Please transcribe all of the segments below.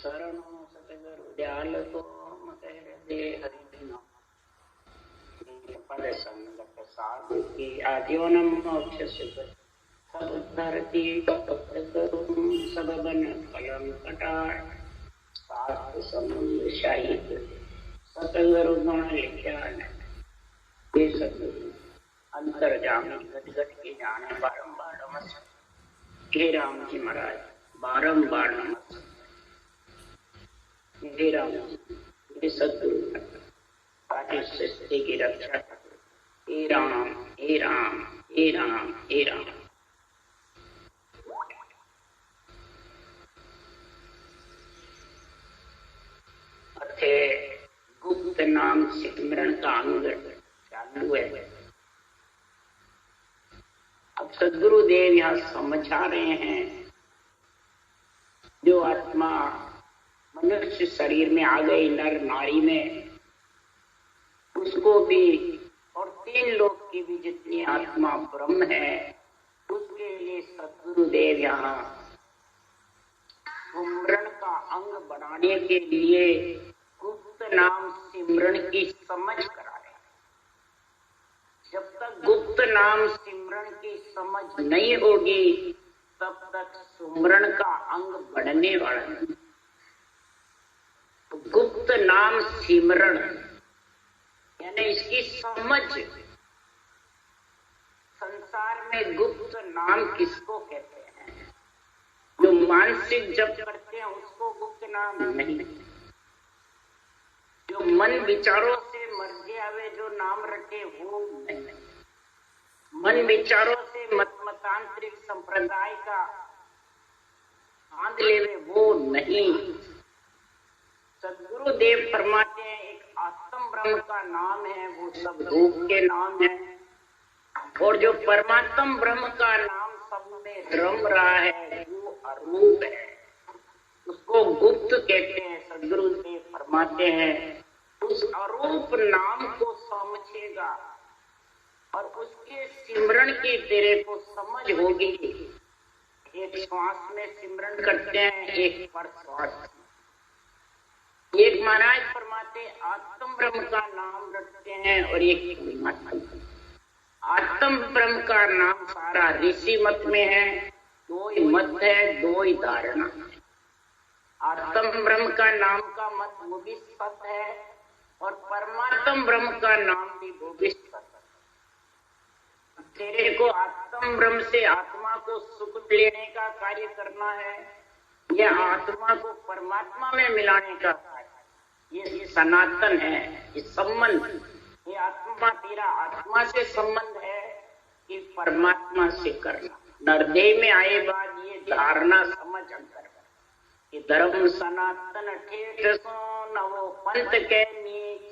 शरणो सतगुरु दयाल को मत हृदय हरिनाम पद संगत साधु की आद्योनम मोक्ष सुख सब धरती करुण सब बन कलम कटार शास्त्र समुद्र शाही सतगुरु गुण लिख्या ये सतगुरु अंतर्जामी घट घट के जाने बारंबार नमस्कार। हे राम जी महाराज बारंबार नमस्कार। हे राम जी सतगुरु आदेश सृष्टि की रक्षा। हे राम हे राम हे राम हे राम। अथे गुप्त नाम सिमरन का अंग चालू है। अब सदगुरुदेव यहाँ समझा रहे हैं जो आत्मा मनुष्य शरीर में आ गई नर नारी में, उसको भी और तीन लोक की भी जितनी आत्मा ब्रह्म है उसके लिए सदगुरुदेव यहाँ सिमरन का अंग बनाने के लिए गुप्त नाम सिमरन की समझ करा रहे हैं। जब तक गुप्त नाम सिमरन की समझ नहीं होगी तब तक सिमरन का अंग बढ़ने वाला नहीं। तो गुप्त नाम सिमरन यानी इसकी समझ। संसार में गुप्त नाम किसको कहते हैं? जो मानसिक जप करते हैं उसको गुप्त नाम नहीं। जो मन विचारों से मर्जी आवे जो नाम रटे वो नहीं। मन विचारों से मतांतरिक संप्रदाय का आंद लेवे वो नहीं। सदगुरुदेव फरमाते हैं एक आत्म ब्रह्म का नाम है वो सब रूप के नाम है, और जो परमात्म ब्रह्म का नाम सब में रम रहा है वो अरूप है, उसको गुप्त कहते हैं। सदगुरुदेव फरमाते हैं उस अरूप नाम को समझेगा और उसके सिमरन की तेरे को समझ होगी। एक श्वास में सिमरन करते हैं, एक पर श्वास। एक महाराज फरमाते आत्म ब्रह्म का नाम रखते हैं और एक आत्म ब्रह्म का नाम सारा ऋषि मत में है। दो ही मत है, दो ही धारणा है। आत्म ब्रह्म का नाम का मत वो भी सत है और परमात्म ब्रह्म का नाम भी वो भी सत है। तेरे को आत्म ब्रह्म से आत्मा को सुख लेने का कार्य करना है या आत्मा को परमात्मा में मिलाने का कार्य। ये सनातन है, ये संबंध। ये आत्मा तेरा आत्मा से संबंध है कि परमात्मा से करना। नरदेह में आए बाद ये धारणा समझ अंतर कि धर्म सनातन ठेठ सो नवो पंथ के नीच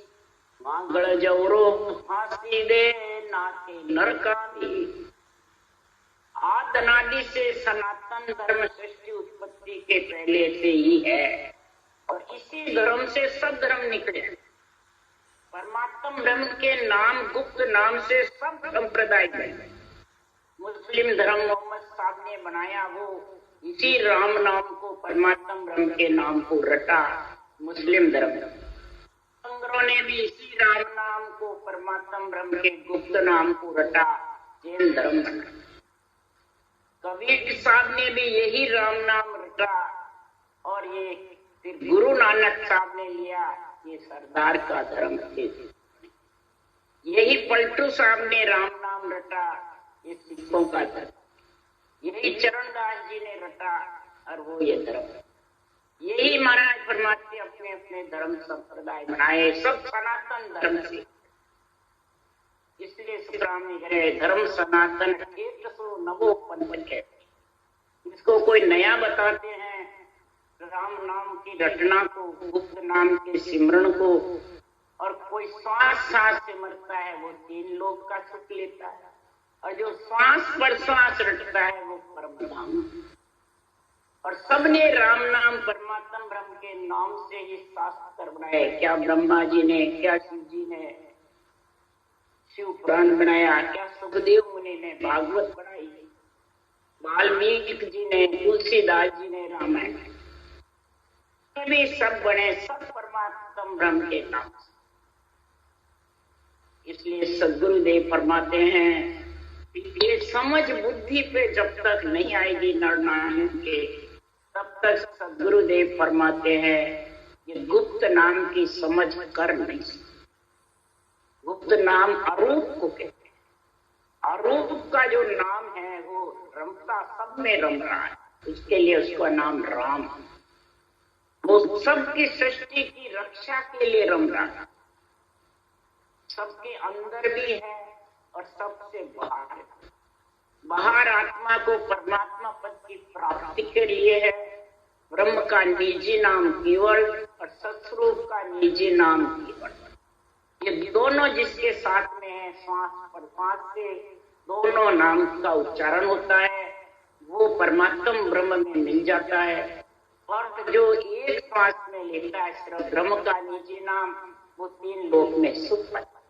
मांगल जवरो फांसी दे नाते नरकामी। आद अनादि से सनातन धर्म सृष्टि उत्पत्ति के पहले से ही है और इसी धर्म से सब धर्म निकले। परमात्म ब्रह्म के नाम गुप्त नाम से सब संप्रदाय बने। मुस्लिम धर्म मोहम्मद साहब ने बनाया, वो इसी राम नाम को परमात्म ब्रह्म के नाम को रटा, मुस्लिम धर्म। संगरों ने भी इसी राम नाम को परमात्म ब्रह्म के गुप्त नाम को रटा, जैन धर्म बना। कबीर साहब ने भी यही राम नाम रटा और ये फिर गुरु नानक साहब ने लिया, ये सरदार का धर्म थे। यही पलटू साहब ने राम नाम रटा, ये सिखों का धर्म। यही चरणदास जी ने रटा और वो ये धर्म। यही महाराज फरमाते अपने अपने धर्म संप्रदाय बनाए, सब सनातन धर्म से। इसलिए सुखराम है धर्म सनातन ठेठ सो नवो पंथ है। इसको कोई नया बताते हैं राम नाम की रटना को, गुप्त नाम के सिमरन को, और कोई श्वास सांस से मरता है वो तीन लोक का सुख लेता है, और जो श्वास पर श्वास रटता है वो परम धाम। और सबने राम नाम परमात्म ब्रह्म के नाम से ही शास्त्र बनाए। क्या ब्रह्मा जी ने, क्या शिव जी ने शिव पुराण बनाया, क्या सुखदेव मुनि ने भागवत बनाई, वाल्मीकि जी ने, तुलसीदास जी ने रामायण। जितने भी सब बने सब परमात्म ब्रह्म के नाम से। इसलिए सद्गुरुदेव फरमाते हैं ये समझ बुद्धि पे जब तक नहीं आएगी नर नारायण के, तब तक सद्गुरुदेव फरमाते हैं ये गुप्त नाम की समझ कर नहीं सकते। गुप्त नाम अरूप को कहते हैं। अरूप का जो नाम है वो रमता सब में रम रहा है, उसके लिए उसका नाम राम। वो सबकी सृष्टि की रक्षा के लिए रम रहा है, सबके अंदर भी है और सबसे बाहर है। बाहर आत्मा को परमात्मा पद की प्राप्ति के लिए है, ब्रह्म का निजी नाम केवल और सत्स्वरूप का निजी नाम केवल। ये दोनों जिसके साथ में है, श्वास पर श्वास से दोनों नाम का उच्चारण होता है, वो परमात्म ब्रह्म में मिल जाता है। और जो एक श्वास में लेता है सिर्फ ब्रह्म का निजी नाम, वो 3 लोक में सुख पाता है।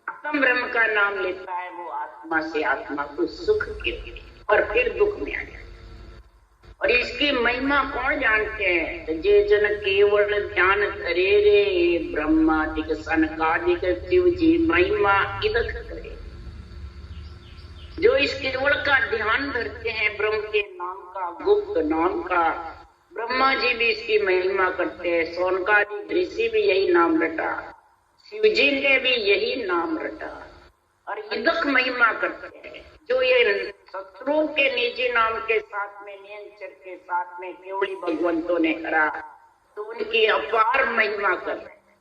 आत्म ब्रह्म का नाम लेता है वो आत्मा से आत्मा को सुख के और फिर दुख में आ जाता है। और इसकी महिमा कौन जानते हैं? तो जे जन केवल ध्यान करे रे ब्रह्मादिक सनकादिक शिव जी महिमा इदक करे। जो इस केवल का ध्यान धरते हैं ब्रह्म के नाम का, गुप्त नाम का, ब्रह्मा जी भी इसकी महिमा करते हैं, सोनकादि ऋषि भी यही नाम रटा, शिव जी ने भी यही नाम रटा और इदक महिमा करते हैं। जो ये शत्रु के निजी नाम के साथ में, नियंचर के साथ में केवली भगवंतों ने करा, तो उनकी अपार महिमा कर रहे हैं।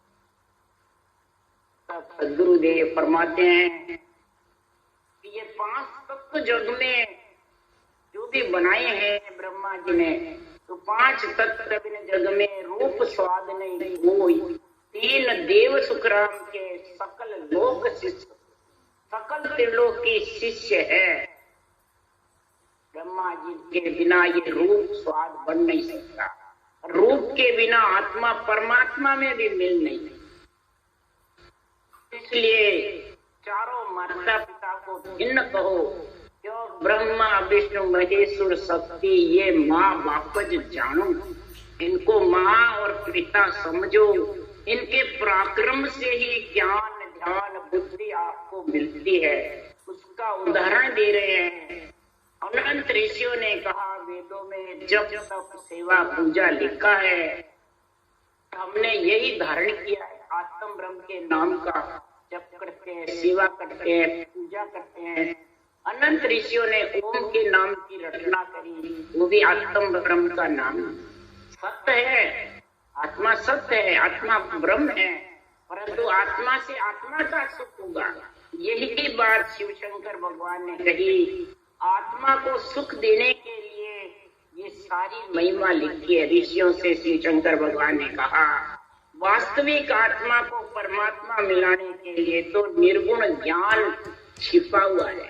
तब सद्गुरुदेव फरमाते हैं कि ये 5 तत्व जग में जो भी बनाए हैं ब्रह्मा जी ने, तो 5 तत्व बिन जग में रूप स्वाद नहीं कोई। 3 देव सुखराम के सकल लोक शिष्य, सकल त्रिलोक की शिष्य है। ब्रह्मा जी के बिना ये रूप स्वाद बन नहीं सकता, रूप के बिना आत्मा परमात्मा में भी मिल नहीं। इसलिए चारों माता पिता को भिन्न कहो, क्यों ब्रह्मा विष्णु महेश्वर शक्ति ये माँ बापज जानो। इनको माँ और पिता समझो, इनके पराक्रम से ही ज्ञान ध्यान बुद्धि आपको मिलती है। उसका उदाहरण दे रहे हैं। अनंत ऋषियों ने कहा वेदों में जब तप सेवा पूजा लिखा है, हमने यही धारण किया है। आत्म ब्रह्म के नाम का जप करते हैं, सेवा करते हैं, पूजा करते हैं। अनंत ऋषियों ने ओम के नाम की रचना करी, वो भी आत्म ब्रह्म का नाम। सत्य है, आत्मा सत्य है, आत्मा ब्रह्म है, परंतु आत्मा से आत्मा का सुख होगा। यही बात शिव शंकर भगवान ने कही। आत्मा को सुख देने के लिए ये सारी महिमा लिखी है ऋषियों से। शिव शंकर भगवान ने कहा वास्तविक आत्मा को परमात्मा मिलाने के लिए तो निर्गुण ज्ञान छिपा हुआ है।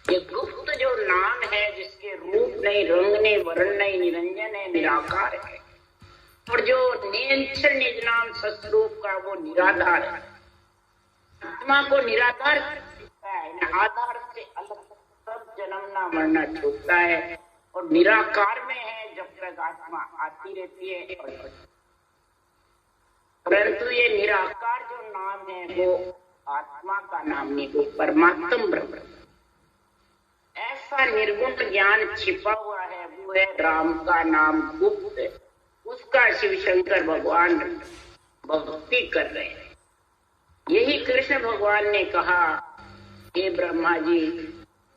ये गुप्त जो नाम है, जिसके रूप नहीं, रंग नहीं, वर्ण नहीं, निरंजन है, निराकार है। और जो नियंत्रण निज नाम सस्वरूप का वो निराधार है। आत्मा को निराधार दिखता है, आधार से अलग सब जन्मना मरना छूटता है और निराकार में है जब तक आत्मा आती रहती है। परंतु ये निराकार जो नाम है वो आत्मा का नाम नहीं, वो परमात्म ब्रह्म। ऐसा निर्गुण ज्ञान छिपा हुआ है, वो है राम का नाम गुप्त। उसका शिव शंकर भगवान भक्ति कर रहे हैं। यही कृष्ण भगवान ने कहा हे ब्रह्मा जी,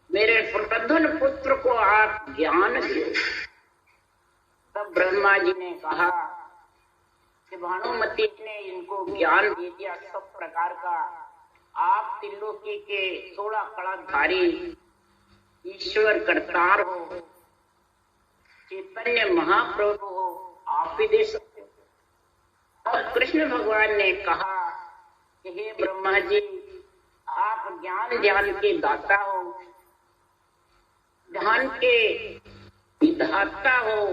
मेरे प्रधन पुत्र को आप ज्ञान दो। तब ब्रह्मा जी ने कहा कि भानुमति ने इनको ज्ञान दे दिया सब प्रकार का। आप त्रिलोकी के 16 कलाधारी ईश्वर करतार हो, चैतन्य महाप्रभु हो, आप ही दे सकते हो। तब कृष्ण भगवान ने कहा कि हे ब्रह्मा जी, आप ज्ञान ध्यान के दाता हो, ध्यान के विधाता हो।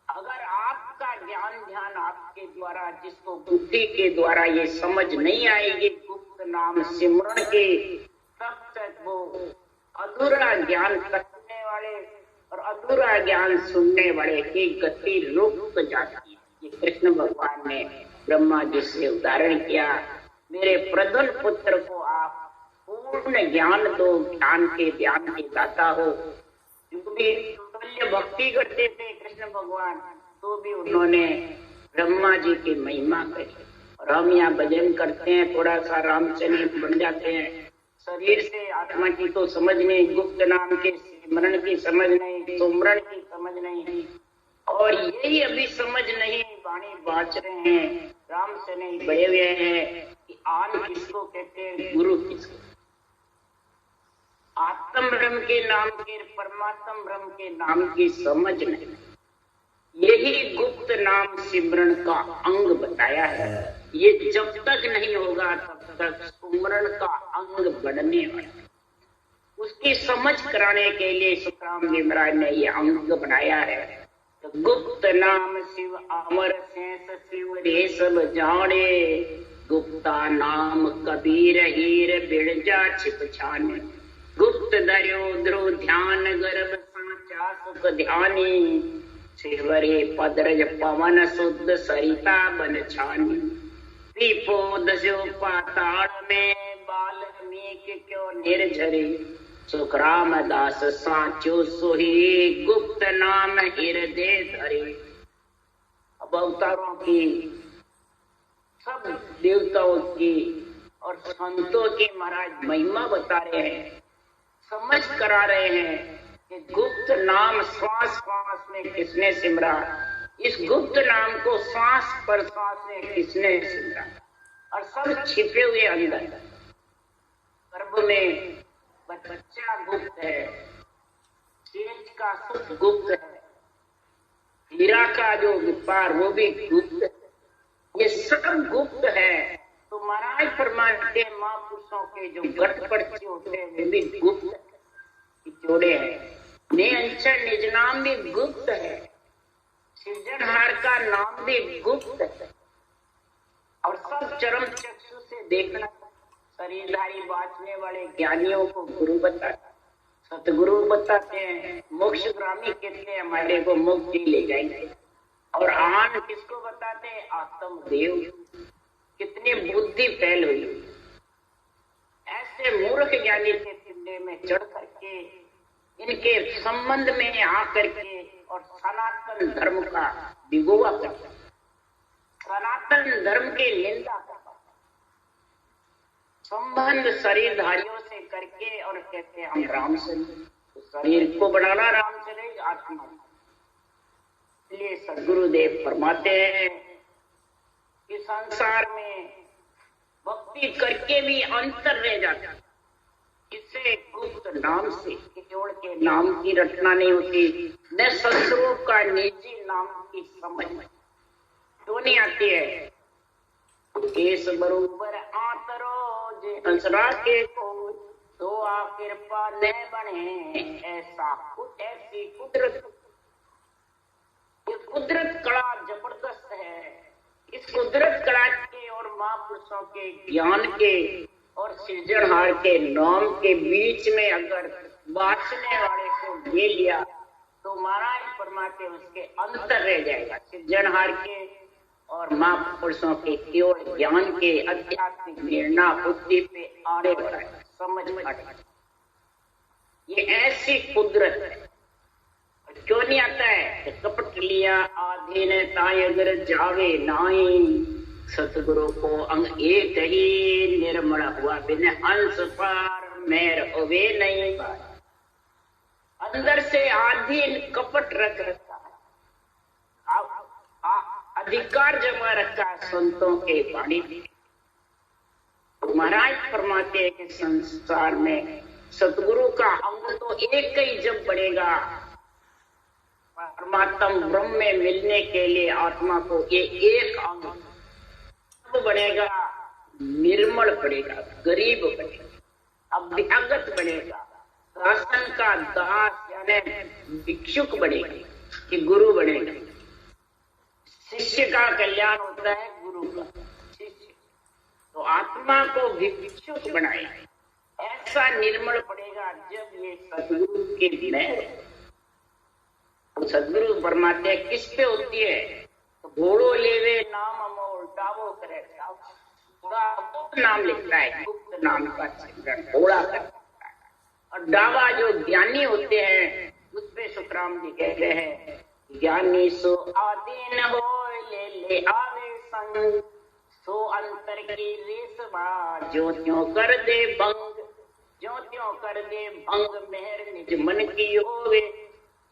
अगर आपका ज्ञान ध्यान आपके द्वारा, जिसको बुद्धि के द्वारा ये समझ नहीं आएगी गुप्त नाम सिमरण के, तब तक वो अधूरा ज्ञान करने वाले और अधूरा ज्ञान सुनने वाले की गति रुक जाती है। ये कृष्ण भगवान ने ब्रह्मा जी से उदाहरण किया, मेरे प्रधान पुत्र को आप पूर्ण ज्ञान दो, ज्ञान के दाता हो। जो भी तुल्य भक्ति करते थे कृष्ण भगवान, तो भी उन्होंने ब्रह्मा जी की महिमा करी। और हम यहाँ भजन करते हैं, थोड़ा सा रामचरित बन जाते हैं, शरीर से आत्मा की तो समझ नहीं, गुप्त नाम के स्मरण की समझ नहीं, सुमरण की समझ नहीं, और यही अभी समझ नहीं, वाणी बाच रहे हैं, राम से नहीं बड़े हुए हैं कि आन किसको कहते हैं, गुरु किसको। आत्म ब्रह्म के नाम के, परमात्म ब्रह्म के नाम की समझ नहीं। यही गुप्त नाम सिमरण का अंग बताया है। ये जब तक नहीं होगा तब तक सुमरण का अंग बढ़ने वाला। उसकी समझ कराने के लिए सुखराम जी महाराज ने ये अंग बनाया है। तो गुप्त नाम शिव अमर शेष शिव रे सब जाने, गुप्ता नाम कबीर हीर बिरजा छिप छाने, गुप्त दर्यो ध्रुव ध्यान गर्भ साचा सुख ध्यानी, शिवरे पदरज पवन शुद्ध सरिता बन छानी, पीपोदस्यो पाताल में बाल्मीक क्यों निर्झरे, सुखराम दास साचो सोही गुप्त नाम हृदय धरे। अब अवतारों की, सब देवताओं की और संतों की महाराज महिमा बता रहे हैं, समझ करा रहे हैं कि गुप्त नाम श्वास श्वास में किसने सिमरा, इस गुप्त नाम को श्वास पर श्वास में किसने सिमरा, और सब छिपे हुए अंदर। गर्भ में बच्चा गुप्त है, सेज का सुख गुप्त है, हीरा का जो व्यापार वो भी गुप्त है, ये सब गुप्त है। तो महाराज फरमाते महापुरुषों के जो गर्भ पर्चे होते हैं वे भी गुप्त जोड़े हैं। ने अंचर निज नाम भी गुप्त है, सृजनहार का नाम भी गुप्त है, और सब चरम चक्षु से देखना। शरीरधारी बांचने वाले ज्ञानियों को गुरु बताते, सतगुरु बताते हैं, मोक्षगामी कहते हैं हमारे को मुक्ति ले जाएंगे। और आन किसको बताते हैं, आत्मदेव। कितनी बुद्धि फैल हुई। ऐसे मूर्ख ज्ञानी के पिंडे में चढ़ करके, इनके संबंध में आकर के और सनातन धर्म का विगोवा करता, सनातन धर्म की निंदा करता, संबंध शरीरधारियों से करके, और कहते हैं हम राम से। तो शरीर को बनाना राम से नहीं, आत्मा। इसलिए सदगुरुदेव फरमाते हैं कि संसार में भक्ति करके भी अंतर रह जाता है। इससे गुप्त नाम से, केवल के नाम की रचना नहीं होती, न शस्त्रों का निजी नाम की समझ तो नहीं आती है। केस बरोबर आतरो जे हंसरा के को, तो आ कृपा न बने ऐसा ऐसी कुदरत। ये कुदरत कला जबरदस्त है। इस कुदरत कला के और महापुरुषों के ज्ञान के और सृजनहार के नाम के बीच में अगर बांटने वाले को ले लिया तो महाराज फरमाते उसके अंतर रह जाएगा। सृजनहार के और महापुरुषों के केवल ज्ञान के आध्यात्मिक निर्णय बुद्धि पे आने वाला है, समझ आता। ये ऐसी कुदरत है। क्यों नहीं आता है? कपट लिया आधे ने ताय अगर जावे नाई, सतगुरु को अंग एक ही निर्मल हुआ बिन हंस पार मेर होवे नहीं। अंदर से आधीन कपट रख रखा है, अधिकार जमा रखा है संतों के वाणी। महाराज फरमाते हैं कि संसार में सतगुरु का अंग तो एक ही जब बढ़ेगा, परमात्मा ब्रह्म में मिलने के लिए आत्मा को ये एक अंग बनेगा, निर्मल बनेगा, गरीब बनेगा, अभ्यागत बनेगा, शासन का दास यानी भिक्षुक बनेगा कि गुरु बनेगा। शिष्य का कल्याण होता है गुरु का। शिष्य तो आत्मा को भिक्षुक बनाए, ऐसा निर्मल पड़ेगा जब ये सतगुरु के में। सदगुरु फरमाते हैं किस पे होती है, तो घोड़ो लेवे नाम अमोल डावो करे गुप्त नाम लिखता है, गुप्त नाम का सिमरन घोड़ा करता है। और डावा जो ज्ञानी होते हैं उस पे सुखराम जी कहते हैं ज्ञानी सो आदीन हो ले ले आवे संग, सो अंतर की रेसवा जो त्यों कर दे भंग, जो त्यों कर दे भंग मेहर निज मन की होवे,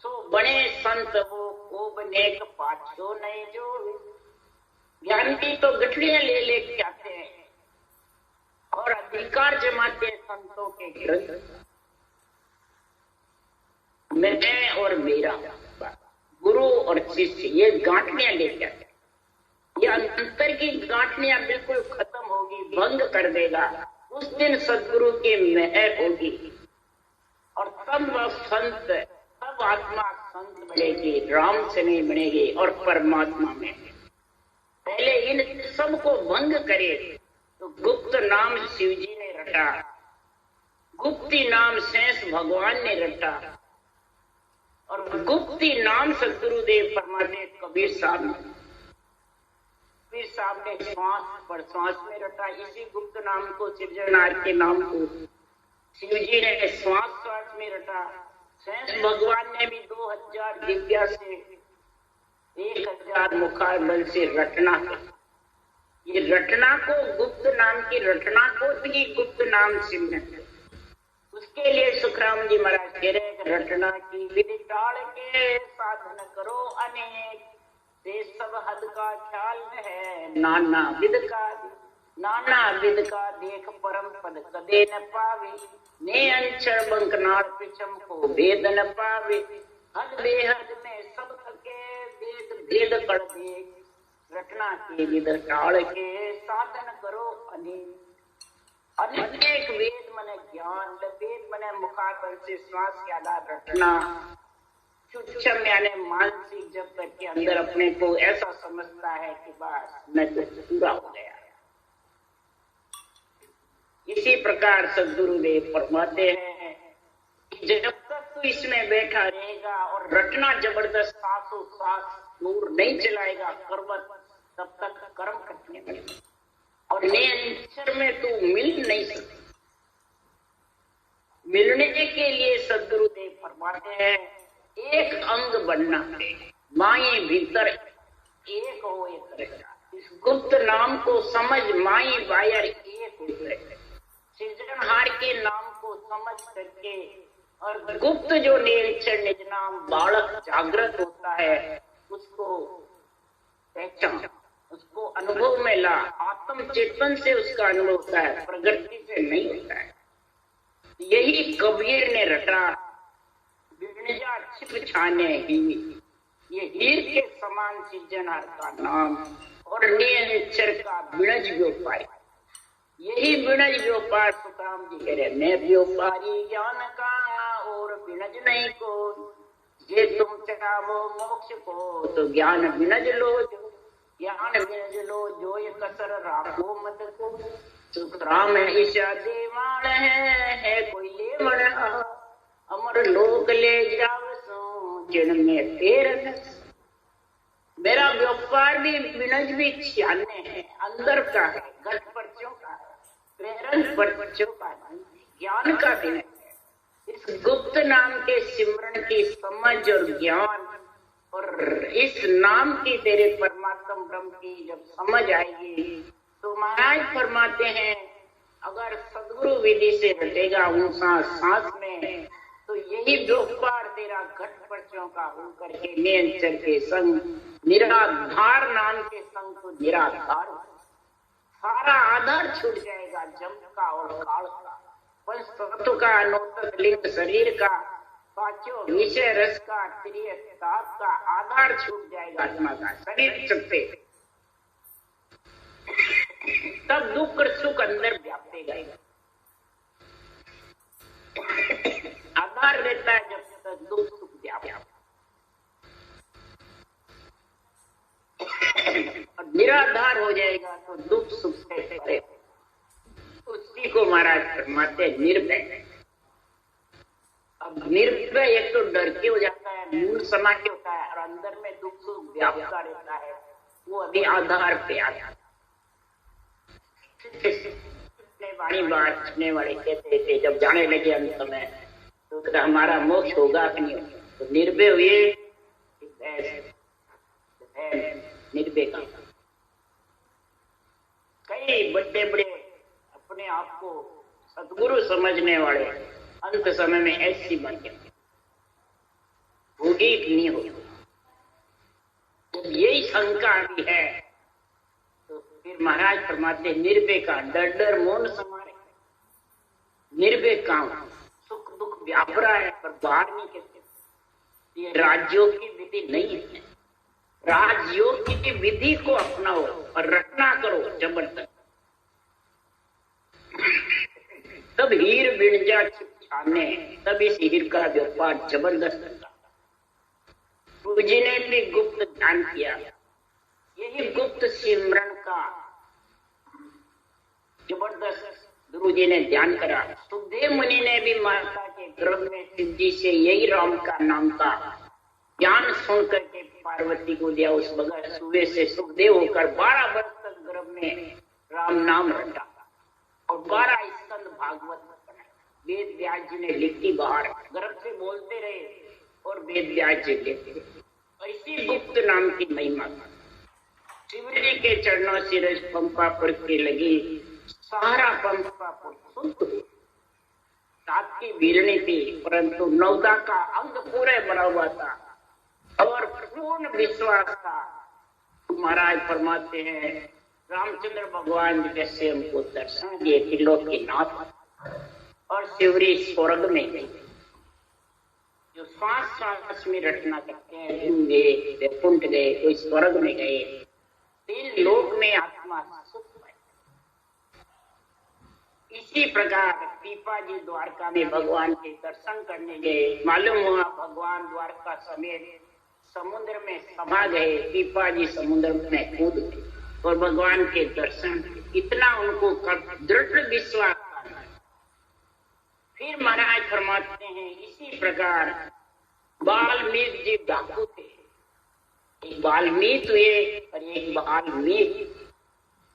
सो बने संत वो को बनेक पाछो नहीं जो। ज्ञानी तो गठड़ियां ले लेके आते हैं और अधिकार जमाते हैं संतों के ग्रंथ, मैं और मेरा, गुरु और शिष्य, ये गांठनियां लेके आते हैं। ये अंतर की गांठनियां बिल्कुल खत्म होगी, भंग कर देगा। उस दिन सदगुरु की मेहर होगी और तब वह संत, तब आत्मा संत बनेगी, राम से नहीं बनेगी और परमात्मा में। पहले इन सबको भंग करे तो गुप्त नाम शिव जी ने रटा, गुप्ती नाम शेष भगवान ने रटा और गुप्ती नाम सदगुरुदेव फरमाते कबीर साहब ने, कबीर साहब ने श्वास पर श्वास में रटा। इसी गुप्त नाम को, सिरजनहार के नाम को शिव जी ने श्वास श्वास में रटा। शेष भगवान ने भी 2000 दिव्या से 1000 मुखार बल से रटना है। ये रटना को, गुप्त नाम की रटना को भी गुप्त नाम सिमरन। उसके लिए सुखराम जी महाराज कह रहे हैं रटना की विधि टाल के साधन करो अनेक, से सब हद का ख्याल है नाना विध का, नाना विध का देख परम पद कदे न पावे, ने अंचर बंकनार पिछम को भेद न पावे, हद बेहद में सब थके भेद भेद कर दे, रटना की विध टाल के साधन करो अनेक। अनेक वेद मने ज्ञान, वेद मने मुखार से श्वास के आधार रटना, सूक्ष्म यानी मानसिक जब तक के अंदर अपने को ऐसा समझता है कि बस मैं तो पूरा हो गया। इसी प्रकार सदगुरुदेव फरमाते हैं कि जब तक तू इसमें बैठा रहेगा और रटना जबरदस्त सांसों सांस दूर नहीं चलाएगा करवत, तब तक कर्म करने पड़ेगा और निरंतर में तू मिल नहीं सकता। मिलने के लिए सदगुरुदेव फरमाते हैं एक अंग बनना है, माई भीतर एक हो एक। इस गुप्त नाम को समझ, माई बाहर एक हो। सृजनहार के नाम को समझ करके और गुप्त जो निरंतर निज नाम बालक जागृत होता है उसको पहचान, उसको अनुभव में ला। आत्म चेतन से उसका अनुभव होता है, प्रगति से नहीं होता है। यही कबीर ने रटा, बिरजा छिप छाने ही, ये हीर के समान सृजनहार का नाम और निरंतर का बिणज व्यापारी। यही बिणज व्यापार सुखराम जी कह रहे, मैं व्यापारी ज्ञान का और बिणज नहीं को, जे तुम चाहो मोक्ष को तो ज्ञान बिणज लो, ज्ञान बिणज लो जो ये कसर राखो मत को। सुखराम ईशा देवान है कोई लेवण, अमर लोक ले जाओ सो जिन में तेर। मेरा व्यापार भी बिणज भी छियाने है, अंदर का है, घट पर्चों का है, प्रेरण पर्चों का नहीं, ज्ञान का बिणज है। इस गुप्त नाम के सिमरन की समझ और ज्ञान और इस नाम की तेरे परमात्मा ब्रह्म की जब समझ आएगी तो महाराज फरमाते हैं अगर सदगुरु विधि से रटेगा उन सांस में तो यही व्यापार तेरा घट पर्चों का होकर के निरंतर के संग, निराधार नाम के संग तो निराधार, सारा आधार छूट जाएगा जम का और काल का, पंच तत्व का, अनोतक लिंग शरीर का, पांचों विषय रस का, त्रिय ताप का आधार छूट जाएगा आत्मा का, शरीर चलते तब दुख और सुख अंदर व्यापेगा। आधार रहता है जब तक दुख सुख व्याप, और निराधार हो जाएगा तो दुख सुख से परे। उसी को महाराज फरमाते निर्भय। अब निर्भय एक तो डर के हो जाता है, मूल समा के अंदर में दुख सुख व्यापता रहता है, वो अभी आधार पे आता है। वाणी बात सुनने वाले कहते थे जब जाने लगे अंत में तो हमारा मोक्ष होगा कि नहीं होगा, तो निर्भय हुए निर्भय का। कई बड़े बड़े अपने आप को सदगुरु समझने वाले अंत समय में ऐसी बातें होगी कि नहीं होगी। जब यही शंका भी है तो फिर महाराज फरमाते निर्भय का डर डर मौन समारे। निर्भय काम सुख दुख व्याप रहा है पर बाहर नहीं कहते। ये राजयोग की विधि नहीं है। राजयोग की विधि को अपनाओ और रटना करो जबरदस्त, तब हीर बिणजा छिपछाने, तब इस हीर का व्यापार जबरदस्त होगा। गुरु जी ने भी गुप्त ध्यान किया, यही गुप्त सिमरन का जबरदस्त गुरु जी ने ध्यान करा। सुखदेव मुनि ने भी माता के गर्भ में शिव जी से यही राम का नाम का ज्ञान सुन करके पार्वती को दिया। उस बगैर सुबह से सुखदेव होकर 12 वर्ष तक गर्भ में राम नाम रटा और 12 स्कंद भागवत बनाए। वेद व्यास जी ने लिखी बाहर, गर्भ से बोलते रहे और वेद व्यास जी लिखते। ऐसी गुप्त नाम की महिमा शिवजी के चरणों से रज पंपापुर के लगी, सारा पंपापुर शुद्ध। सात की भीड़नी थी परंतु नवदा का अंग पूरे बना हुआ था और पूर्ण विश्वास था। महाराज फरमाते हैं रामचंद्र भगवान जैसे हमको दर्शन दिए त्रिलोक के नाथ और शिवरी स्वर्ग में गई। जो श्वास श्वास में रटना करते हैं, धूम गए, वैकुंठ गए, कोई स्वर्ग में गए, 3 लोक में आत्मा सुख पाए। इसी प्रकार पीपा जी द्वारका में भगवान के दर्शन करने गए। मालूम हुआ भगवान द्वारका समेत समुद्र में समा गए। पीपा जी समुद्र में कूद गए और भगवान के दर्शन, इतना उनको दृढ़ विश्वास था। फिर महाराज फरमाते हैं इसी प्रकार वाल्मीकि जी डाकू थे। एक वाल्मीकि हुए और एक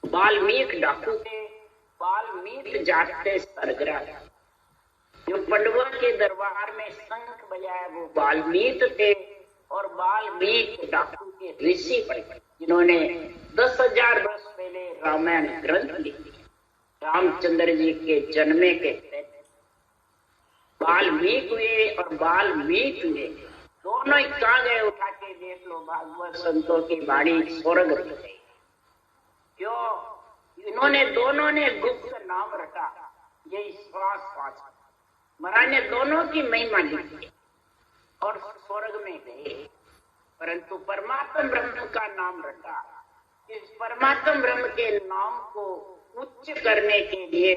वाल्मीकि डाकू थे। वाल्मीकि जाते सरगरा, जो पंडवा के दरबार में शंख बजाया वो वाल्मीकि थे और वाल्मीकि डाकू के ऋषि पढ़े जिन्होंने 10,000 वर्ष पहले रामायण ग्रंथ लिखे। रामचंद्र जी के जन्मे के वाल्मीकि हुए और वाल्मीकि हुए दोनों ही कहाँ गए उठा के देख लो। भागवत संतों की वाणी स्वर्ग में गई। क्यों? इन्होंने दोनों ने गुप्त नाम रटा, यही श्वास श्वास। महाराज ने दोनों की महिमा लिखी और स्वर्ग में गए, परंतु परमात्म ब्रह्म का नाम रटा। इस परमात्म ब्रह्म के नाम को उच्च करने के लिए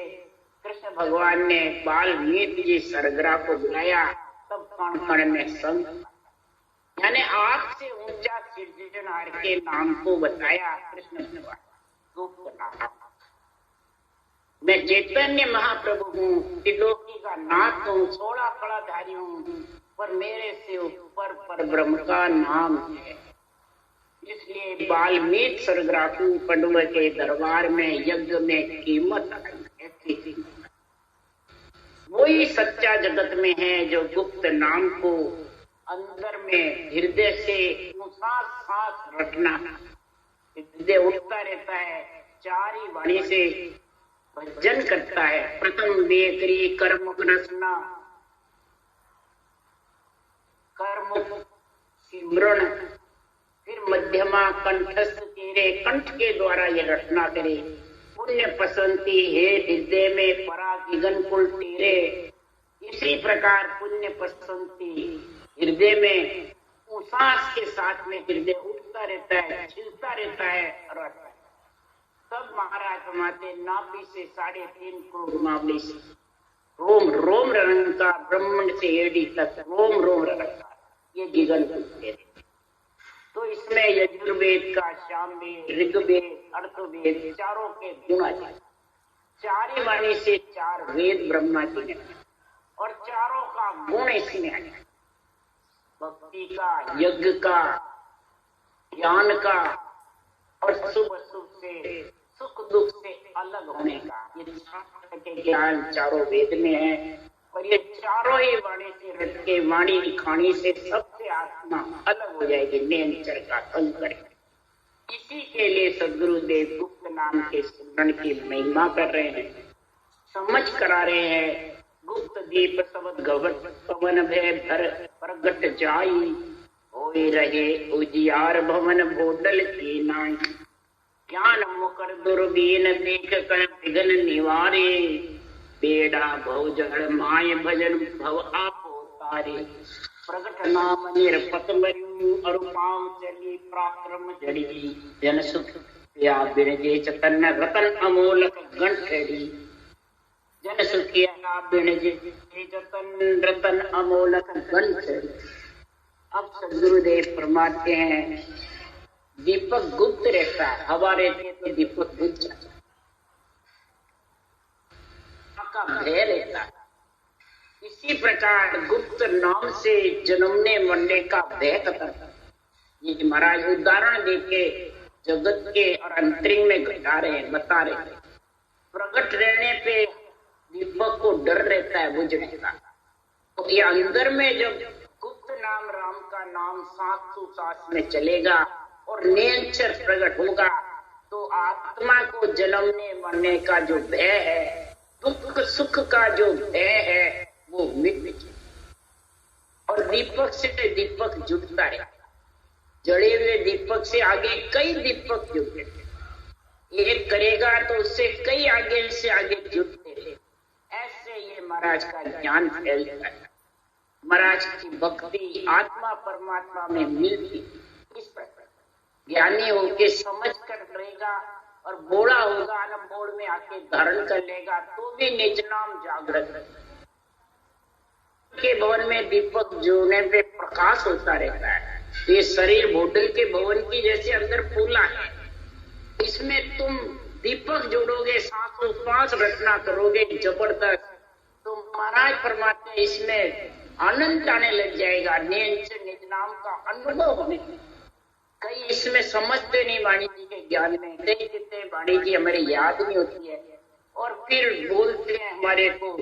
कृष्ण भगवान ने वाल्मीकि जी सरगरा को बुलाया। तब कण कण में संग, यानी आपसे ऊंचा सृजनहार के नाम को बताया कृष्ण भगवान। मैं चैतन्य महाप्रभु हूँ, त्रिलोकी का नाथ हूँ, 16 कलाधारी हूँ, पर मेरे से ऊपर पर ब्रह्म का नाम है। इसलिए वाल्मीकि सरगराकू पंडव के दरबार में यज्ञ में कीमत आई। वही सच्चा जगत में है जो गुप्त नाम को अंदर में हृदय से सांस रटना, हृदय उठता रहता है, 4 ही वाणी से भजन करता है। प्रथम बेकरी कर्म रचना, कर्म सिमरण, फिर मध्यमा कंठस्थ तेरे कंठ के द्वारा ये रचना करे। पुण्य पसंती है हृदय में परागिगन कुल तेरे। इसी प्रकार पुण्य पसंती हृदय में सांस के साथ में हृदय उठता रहता है, छिलता रहता है, रहता है। तब महाराज फरमाते नाभि से 3.5 करोड़ घुमावली से रोम रोम रंग का, ब्रह्मांड से एडी तक रोम रोम रंग का ये गिगन कुल। तो इसमें यजुर्वेद का, सामवेद, ऋग्वेद, अर्थवेद चारों के गुण आ जाए। 4 ही वाणी से 4 वेद ब्रह्मा जी ने और चारों का गुण इसमें आ जाए। भक्ति का, यज्ञ का, ज्ञान का और शुभ अशुभ से, सुख दुख से अलग होने का। ये चार के ज्ञान चारों वेद में है और ये चारों ही वाणी से रट के वाणी खाणी से सबसे आत्मा अलग हो जाएगी, निरंतर का संग करेगी। इसी के लिए सदगुरुदेव गुप्त नाम के स्मरण की महिमा कर रहे हैं, समझ करा रहे हैं। गुप्त दीप सबद गवत पवन भय भर प्रगट जाई, होए रहे उजियार भवन भोडल की नाई। ज्ञान मुकर दुर्बीन देख कर विघ्न निवारे, बेड़ा भव जड़ माय भजन भव आपो तारे। प्रगट नाम निरपत मरु अरुपाम चली पराक्रम जड़ी, जन सुख या बिरजे चतन रतन अमोलक गंठड़ी। जन सुखिया बिरजे चतन रतन अमोलक गंठड़ी। अब सदगुरुदेव फरमाते हैं दीपक गुप्त रहता है, हवा रहती है तो दीपक बुझ जाता है, का भय रहता है। इसी प्रकार गुप्त नाम से जन्मने मरने का भय खत्म। ये महाराज उदाहरण देके जगत के और अंतरिंग में घटा रहे हैं, बता रहे हैं। प्रकट रहने पे दीपक को डर रहता है बुझने का। तो ये अंदर में जब गुप्त नाम राम का नाम सांस में चलेगा और निरंतर प्रकट होगा तो आत्मा को जन्मने मरने का जो भय है, दुख सुख का जो भय है वो मिट जाए। और दीपक से दीपक जुटता है, जड़े हुए दीपक से आगे कई दीपक जुटते, एक करेगा तो उससे कई आगे से आगे जुटते हैं। ऐसे ये महाराज का ज्ञान फैलता है, महाराज की भक्ति आत्मा परमात्मा में मिलती। इस प्रकार ज्ञानी होके समझ कर रहेगा और बोला होगा न बोल में आके धारण कर लेगा तो भी निज नाम जागृत के भवन में दीपक जोड़ने पे प्रकाश होता रहता है। ये शरीर भोडल के भवन की जैसे अंदर फूला है, इसमें तुम दीपक जोड़ोगे, सांसों सांस रचना करोगे जबरदस्त, तो महाराज फरमाते हैं इसमें आनंद आने लग जाएगा, निज नाम का अनुभव होने। कई इसमें समझते नहीं वाणी जी के ज्ञान में, कई कहते हैं वाणी जी हमारी याद नहीं होती है और फिर बोलते हैं हमारे को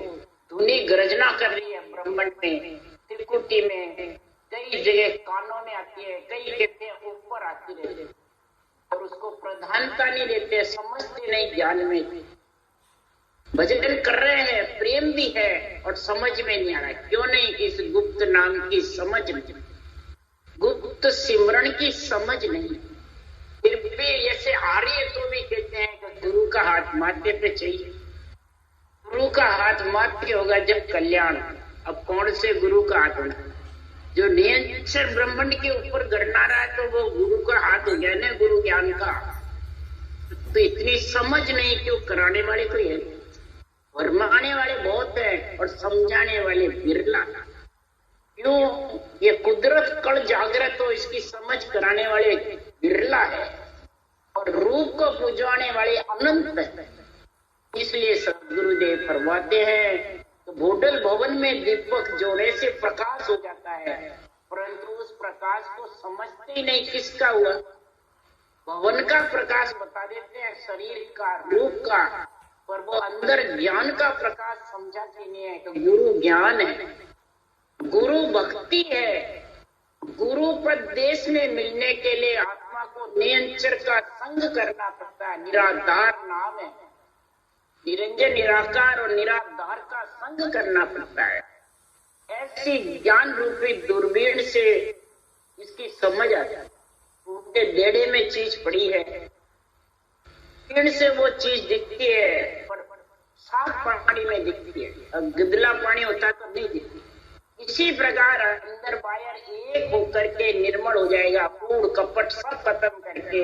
धुनी गर्जना कर रही है ब्रह्मांड में, त्रिकुटी में, कई जगह कानों में आती है, कई कहते हैं ऊपर आती रहती है और उसको प्रधानता नहीं देते, समझते नहीं ज्ञान में। भजन कर रहे हैं, प्रेम भी है और समझ में नहीं आ रहा। क्यों नहीं? इस गुप्त नाम की समझ नहीं, गुप्त सिमरण की समझ नहीं। फिर भी ऐसे आ रही है तो भी कहते हैं कि गुरु का हाथ माथे पे चाहिए। गुरु का हाथ माथे होगा जब कल्याण। अब कौन से गुरु का हाथ होना? जो निरंतर ब्रह्मांड के ऊपर गड़ना रहा है तो वो गुरु का हाथ हो गया ना, गुरु ज्ञान का। तो इतनी समझ नहीं क्यों? कराने वाले कोई है, फरमाने वाले बहुत है और समझाने वाले बिरला। क्यों? ये कुदरत कल जागृत हो, इसकी समझ कराने वाले बिरला है और रूप को पुजाने वाले अनंत है। इसलिए सदगुरुदेव फरमाते हैं तो भोडल भवन में दीपक जोड़ने से प्रकाश हो जाता है, परंतु उस प्रकाश को समझते ही नहीं किसका हुआ। भवन का प्रकाश बता देते हैं, शरीर का, रूप का, पर वो अंदर ज्ञान का प्रकाश समझाते नहीं है। तो गुरु ज्ञान है, गुरु भक्ति है। गुरु प्रदेश में मिलने के लिए आत्मा को निरंतर का संग करना पड़ता है। निराधार नाम है, निरंजन निराकार और निराधार का संग करना पड़ता है। ऐसी ज्ञान रूपी दूरबीन से इसकी समझ आ जाती। उनके बेड़े में चीज पड़ी है, फिर से वो चीज दिखती है, पर साफ पानी में दिखती है। अब गिदला पानी होता तो नहीं दिखती। इसी प्रकार अंदर बाहर एक होकर के निर्मल हो जाएगा, कूड़ कपट सब खत्म करके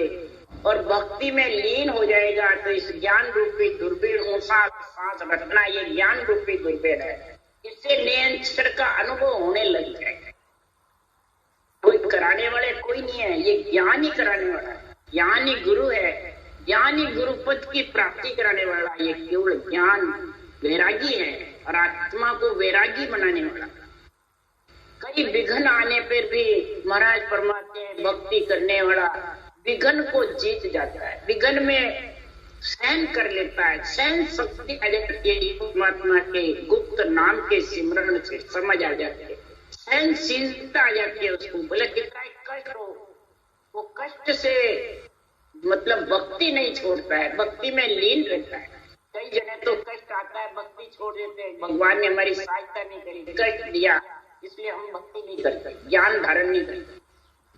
और भक्ति में लीन हो जाएगा। तो इस ज्ञान रूपी दूरबीन सांस रखना, ये ज्ञान रूपी दूरबीन है। इससे निरंतर का अनुभव होने लग जाएगा। कोई कराने वाले कोई नहीं है, ये ज्ञान ही कराने वाला है। ज्ञान ही गुरु है, ज्ञान ही गुरु पद की प्राप्ति कराने वाला। ये केवल ज्ञान वैरागी है और आत्मा को वैरागी बनाने वाला। कई विघ्न आने पर भी महाराज परमात्मा फरमाते हैं भक्ति करने वाला विघ्न को जीत जाता है, विघ्न में सहन कर लेता है, सहन शक्ति आ जाती है परमात्मा के गुप्त नाम के सिमरण से, समझ आ जाती है, सहनशीलता आ जाती है उसको। बोले कितना कष्ट हो, वो कष्ट से मतलब भक्ति नहीं छोड़ता है, भक्ति में लीन रहता है। कई जने तो कष्ट आता है भक्ति छोड़ देते हैं, भगवान ने हमारी सहायता नहीं करी, कष्ट दिया इसलिए हम भक्ति नहीं करते, ज्ञान धारण नहीं करते।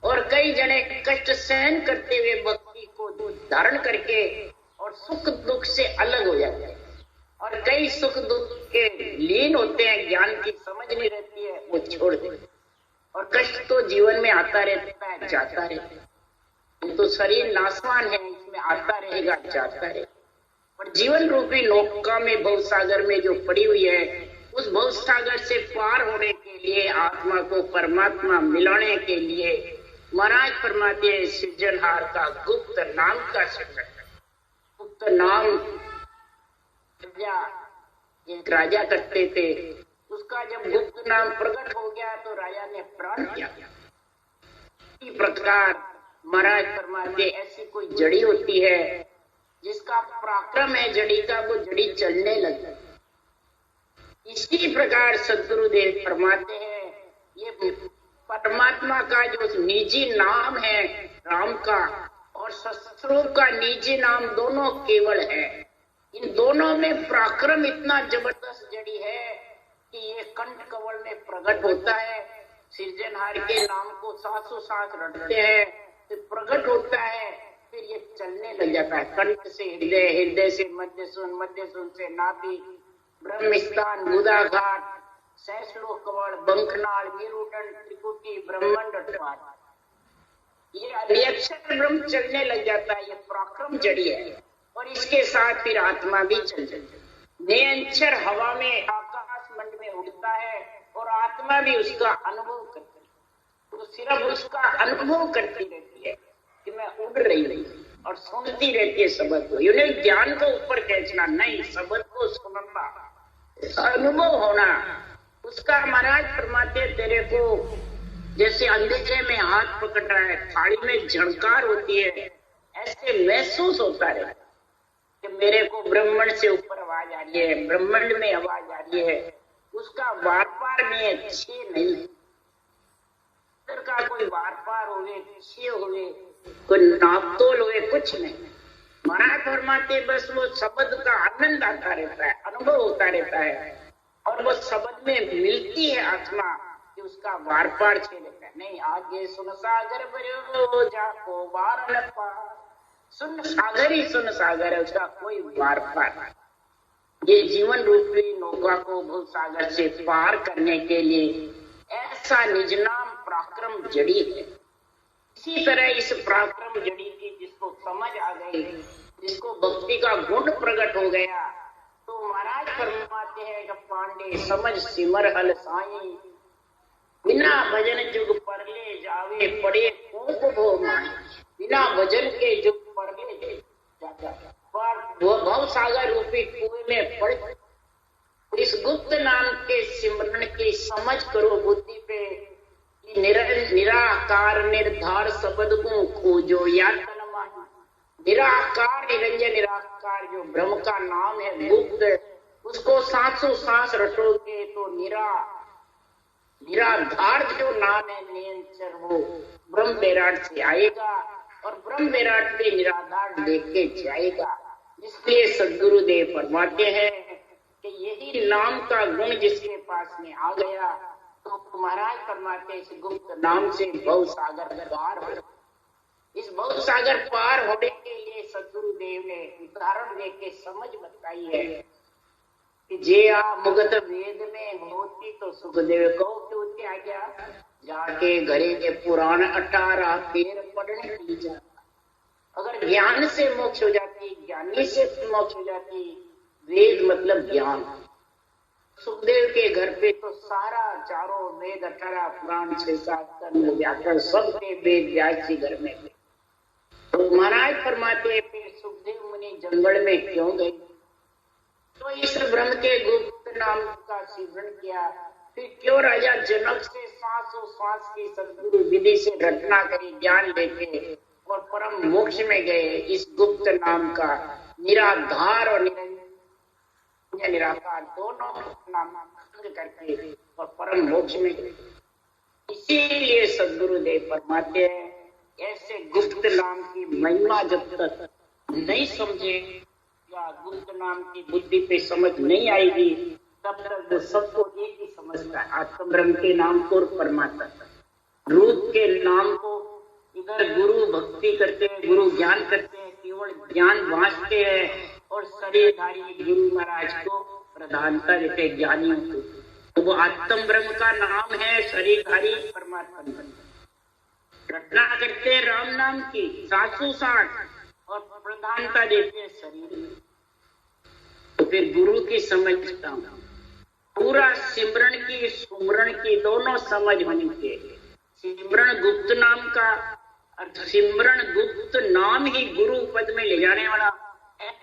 और कई जने कष्ट सहन करते हुए भक्ति को धारण करके और सुख दुख से अलग हो जाते हैं, और कई सुख दुख के लीन होते हैं, ज्ञान की समझ नहीं रहती है, वो छोड़ देते हैं। और कष्ट तो जीवन में आता रहता है, जाता रहता है, तो शरीर नाशवान है, इसमें आता रहेगा, जाता रहेगा। और जीवन रूपी नौका में भवसागर में जो पड़ी हुई है, उस भवसागर से पार होने के लिए, आत्मा को परमात्मा मिलाने के लिए महाराज फरमाते हैं सृजनहार का गुप्त नाम का संग्रह। गुप्त नाम एक राजा करते थे, उसका जब गुप्त नाम प्रकट हो गया तो राजा ने प्राण दिया। इसी प्रकार महाराज फरमाते ऐसी कोई जड़ी होती है जिसका पराक्रम है जड़ी का, वो जड़ी चलने लगे। इसी प्रकार सद्गुरुदेव फरमाते हैं ये परमात्मा का जो निजी नाम है राम का और सतस्वरूप का निजी नाम दोनों केवल है। इन दोनों में पराक्रम इतना जबरदस्त जड़ी है कि ये कंठ कवल में प्रकट होता है। सृजनहार के नाम को सासों सास रटते हैं, फिर प्रकट होता है, फिर ये चलने लग जाता है। कंठ से हृदय, हृदय से मध्य सुन से नाभि, ब्रह्मस्थान, गुदाघाट, सहस्लोक कवल, बंखनाल, वीरुदंड, त्रिकुटी, ब्रह्मंड, ये अक्षर ब्रह्म चलने लग जाता है। ये पराक्रम जड़ी है और इसके साथ फिर आत्मा भी चल जाती है। निरंतर हवा में आकाश मंड में उड़ता है और आत्मा भी उसका अनुभव करती है। तो सिर्फ उसका अनुभव करती रहती है कि मैं उड़ रही हूँ और सुनती रहती है शब्द को। यूं ज्ञान को ऊपर खींचना नहीं, शब्द को सुनना, अनुभव होना उसका। महाराज फरमाते तेरे को जैसे अंधेरे में हाथ पकड़ रहा है, थाली में झंकार होती है, ऐसे महसूस होता है कि मेरे को ब्रह्मांड से ऊपर आवाज आ रही है, ब्रह्मांड में आवाज आ रही है। उसका वार पार नहीं है, छे नहीं है का कोई वार पार होवे, छे होवे, कोई नापतोल होवे, कुछ नहीं। महाराज फरमाते बस वो शब्द का आनंद आता रहता है, अनुभव होता रहता है और वो शब्द में मिलती है आत्मा कि उसका वार पार छे लेता है। नहीं आगे सुन सागर भरो जाको वार न पार, सुन सागर ही सुन सागर है, उसका कोई वार पार। ये जीवन रूपी नौका को भव सागर से पार करने के लिए ऐसा निज नाम पराक्रम जड़ी है। इसी तरह इस पराक्रम जड़ी की जिसको समझ आ गई, जिसको भक्ति का गुण प्रकट हो गया, तो महाराज फरमाते हैं कि पांडे समझ सिमर हल साईं, बिना भजन जुग परले जावे पड़े फूंक भो माई। बिना भजन के जुग परले जाता भव सागर रूपी कुएं में पड़। इस गुप्त नाम के सिमरन की समझ करो बुद्धि पे, निराकार निर्धार शब्द को खोजो या निराकार निरंजन निराकार जो ब्रह्म का नाम है गुप्त, उसको सांसों सांस रटोगे तो निराधार जो नाम है निरंतर वो ब्रह्म विराट से आएगा और ब्रह्म विराट पे निराधार लेके जाएगा। इसलिए सद्गुरुदेव फरमाते हैं कि यही नाम का गुण जिसके पास में आ गया तो महाराज फरमाते इस गुप्त नाम से भव सागर पार हो। इस भव सागर पार होने के लिए सद्गुरुदेव ने उदाहरण देके समझ बताई है कि जे आ मुगत वेद में होती तो सुखदेव को क्यों आ गया, जाके घरे के पुराण 18 पेर पढ़ने की जा। अगर ज्ञान से मोक्ष हो जाती, ज्ञानी से मोक्ष हो जाती, वेद मतलब ज्ञान। सुखदेव के घर पे तो सारा चारों वेद 18 पुराण 6-7 कर्म व्याकरण सब के वेद व्यास जी घर में थे। तो महाराज फरमाते फिर सुखदेव मुनि जंगल में क्यों गए, तो इस ब्रह्म के गुप्त नाम का सिमरन किया, फिर क्यों राजा जनक से श्वास की सद्गुरु विधि से रचना करी ज्ञान लेके और परम मोक्ष में गए। इस गुप्त नाम का निराधार और निराकार दोनों नाम करके और परम मोक्ष में गए। इसीलिए सद्गुरुदेव फरमाते हैं ऐसे गुप्त नाम की महिमा जब तक नहीं समझे या गुप्त नाम की बुद्धि पे समझ नहीं आएगी तब तक वो सबको एक ही समझता है, आत्म ब्रह्म के नाम को और परमात्मा रूप के नाम को। इधर गुरु भक्ति करते हैं, गुरु ज्ञान करते हैं, केवल ज्ञान बांटते हैं और शरीरधारी गुरु महाराज को प्रधानता देते हैं ज्ञानियों को। तो वो आत्म ब्रह्म का नाम है शरीरधारी परमात्मा। रचना करते हैं राम नाम की 760 और प्रधानता देते हैं शरीर में। तो फिर गुरु की समझता हूँ पूरा सिमरन की सुमरण की दोनों समझ होनी चाहिए। सिमरन गुप्त नाम का अर्थ सिमरन गुप्त नाम ही गुरु पद में ले जाने वाला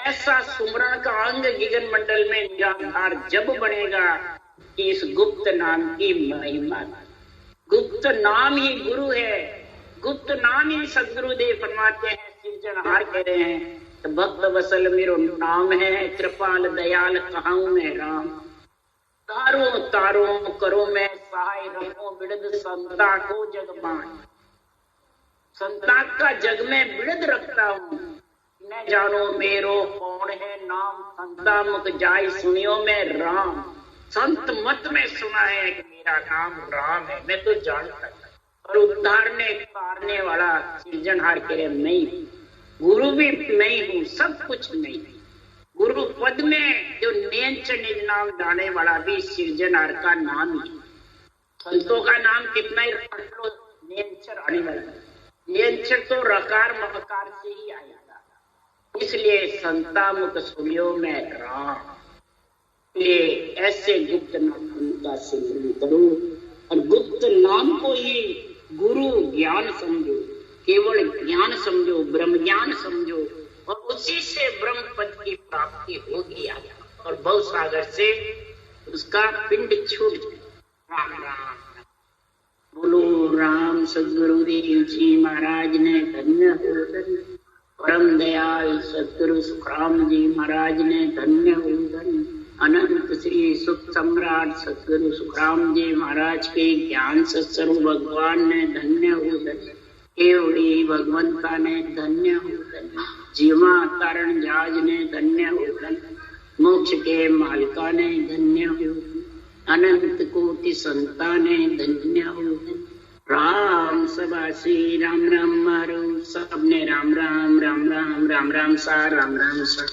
ऐसा सुमरण का अंग गगन मंडल में निराधार जब बनेगा कि इस गुप्त नाम की महिमा। गुप्त नाम ही गुरु है, गुप्त नाम ही सद्गुरुदेव फरमाते हैं, सिरजनहार कह रहे हैं तो भक्त वसल मेरो नाम है, कृपाल दयाल कहाऊं मैं राम। तारो तारो करो मैं सहाय रखो बिड़द संता को जगमान। संता का जग में बिड़द रखता हूँ, न जानो मेरो कौन है नाम। संता मुख जाय सुनियो मैं राम। संत मत में सुना है कि मेरा नाम राम है, मैं तो जानता और उद्धारने तारने वाला सृजनहार करे नहीं। गुरु भी नहीं हूँ, सब कुछ नहीं। गुरु पद में जो नियंच निज नाम डालने वाला भी सृजनहार का नाम ही। संतों का नाम कितना ही रख लो, नियंचर आने वाला। नियंचर तो रकार मकार से ही आएगा, इसलिए संता मुख सुनियो मैं राम। ये ऐसे गुप्त नाम का सिमरन करो और गुप्त नाम को ही गुरु ज्ञान समझो, केवल ज्ञान समझो, ब्रह्म ज्ञान समझो और उसी से ब्रह्म पद की प्राप्ति होगी और भव सागर से उसका पिंड छूट जाए। राम राम बोलो राम। सद्गुरुदेव जी महाराज ने धन्य हो धन्य, परम दयाल सद्गुरु सुखराम जी महाराज ने धन्य हो धन्य। अनंत श्री सुख सम्राट सद्गुरु सुखराम जी महाराज के ज्ञान सत्सर्व भगवान ने धन्य हो धन्य। केवड़ी भगवंता ने धन्य हो धन्य। जीवा तारण जाज ने धन्य हो धन्य। मोक्ष के मालिका ने धन्य हो। अनंत कोटि संता ने धन्य हो धन्य। राम सभा श्री राम राम मारो सबने राम राम राम राम राम राम सा राम राम सा।